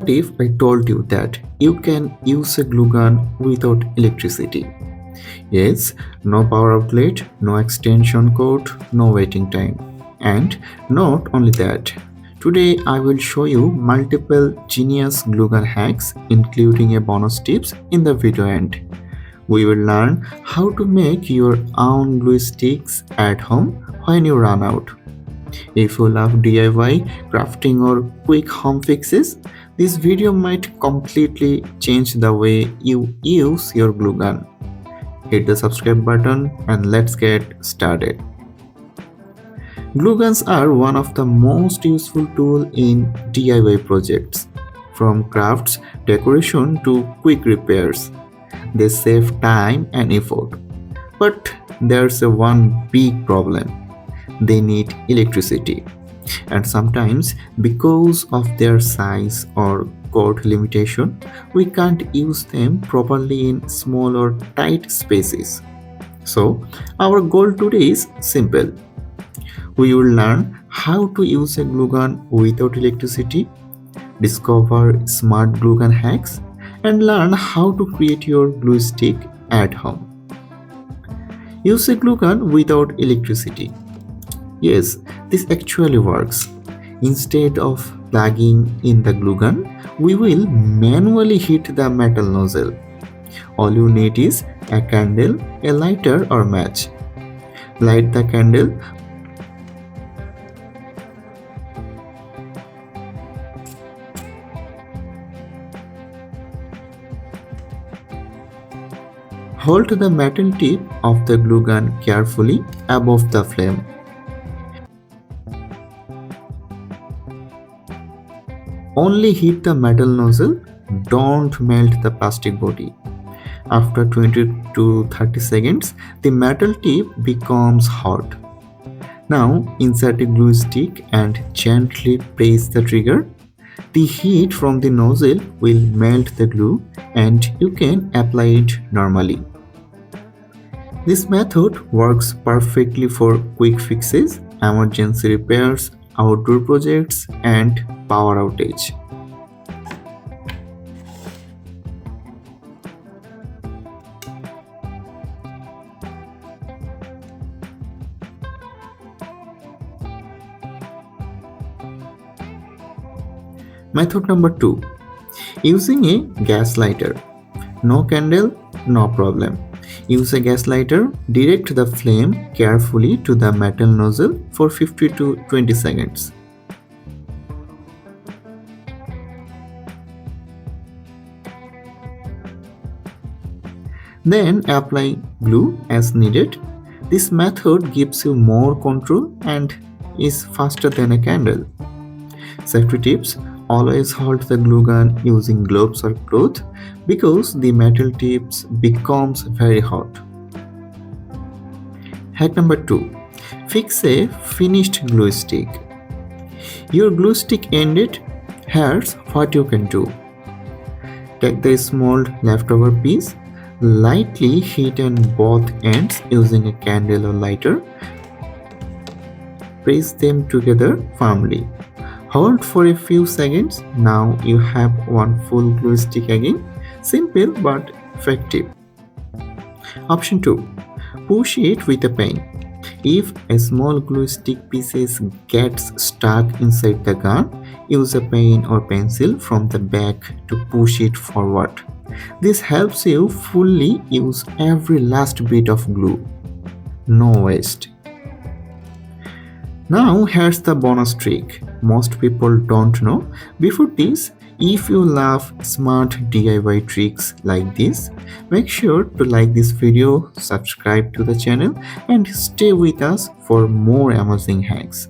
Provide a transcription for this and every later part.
If I told you that you can use a glue gun without electricity? Yes, no power outlet, no extension cord, no waiting time. And not only that, today I will show you multiple genius glue gun hacks, including a bonus tips in the video end. We will learn how to make your own glue sticks at home when you run out. If you love DIY, crafting or quick home fixes, this video might completely change the way you use your glue gun. Hit the subscribe button and let's get started. Glue guns are one of the most useful tools in DIY projects. From crafts, decoration to quick repairs, they save time and effort. But there's one big problem. They need electricity. And sometimes, because of their size or cord limitation, we can't use them properly in small or tight spaces. So, our goal today is simple. We will learn how to use a glue gun without electricity, discover smart glue gun hacks, and learn how to create your glue stick at home. Use a glue gun without electricity. Yes, this actually works. Instead of plugging in the glue gun, we will manually hit the metal nozzle. All you need is a candle, a lighter or match. Light the candle. Hold the metal tip of the glue gun carefully above the flame. Only hit the metal nozzle, don't melt the plastic body. After 20 to 30 seconds, the metal tip becomes hot. Now insert a glue stick and gently press the trigger. The heat from the nozzle will melt the glue and you can apply it normally. This method works perfectly for quick fixes, emergency repairs, outdoor projects, and power outage. Method number 2. Using a gas lighter. No candle, no problem. Use a gas lighter, direct the flame carefully to the metal nozzle for 50 to 20 seconds. Then apply glue as needed. This method gives you more control and is faster than a candle. Safety tips: always hold the glue gun using gloves or cloth because the metal tips becomes very hot. Hack number 2. Fix a finished glue stick. Your glue stick ended. Here's what you can do. Take the small leftover piece, lightly heat on both ends using a candle or lighter. Press them together firmly. Hold for a few seconds. Now you have one full glue stick again. Simple but effective. Option 2. Push it with a pen. If a small glue stick pieces gets stuck inside the gun, use a pen or pencil from the back to push it forward. This helps you fully use every last bit of glue. No waste. Now here's the bonus trick most people don't know. Before this, if you love smart DIY tricks like this, make sure to like this video, subscribe to the channel and stay with us for more amazing hacks.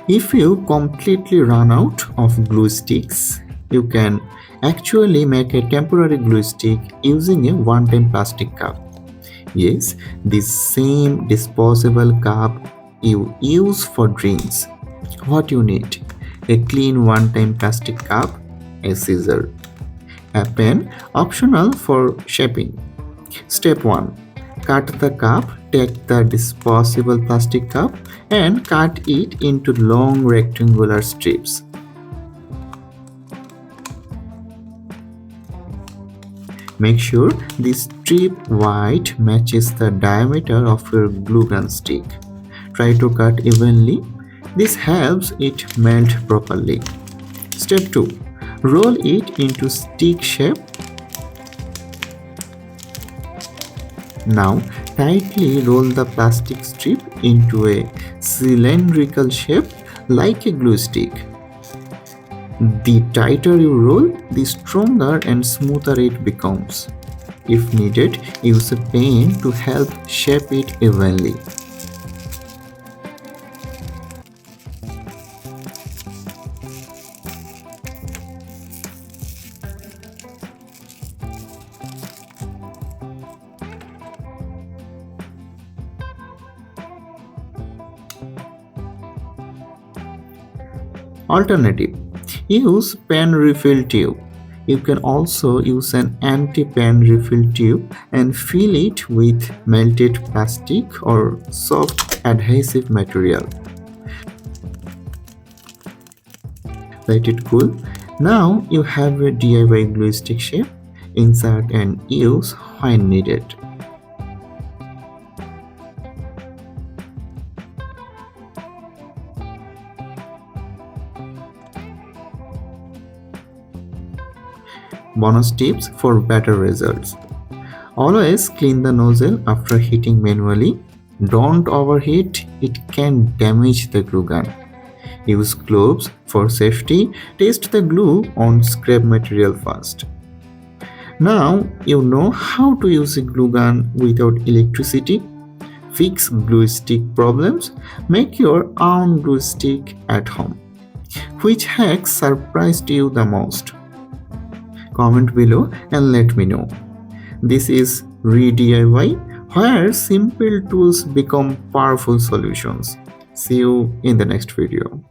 If you completely run out of glue sticks, you can actually make a temporary glue stick using a one-time plastic cup. Yes, this same disposable cup you use for drinks. What you need: a clean one-time plastic cup, a scissor, a pen, optional for shaping. Step 1. Cut the cup. Take the disposable plastic cup and cut it into long rectangular strips. Make sure the strip width matches the diameter of your glue gun stick. Try to cut evenly. This helps it melt properly. Step 2. Roll it into stick shape. Now tightly roll the plastic strip into a cylindrical shape like a glue stick. The tighter you roll, the stronger and smoother it becomes. If needed, use a pen to help shape it evenly. Alternative. Use pen refill tube. You can also use an anti-pen refill tube and fill it with melted plastic or soft adhesive material. Let it cool. Now you have a DIY glue stick shape. Insert and use when needed. Bonus tips for better results. Always clean the nozzle after heating manually. Don't overheat, it can damage the glue gun. Use gloves for safety. Test the glue on scrap material first. Now you know how to use a glue gun without electricity. Fix glue stick problems. Make your own glue stick at home. Which hack surprised you the most? Comment below and let me know. This is ReDIY, where simple tools become powerful solutions. See you in the next video.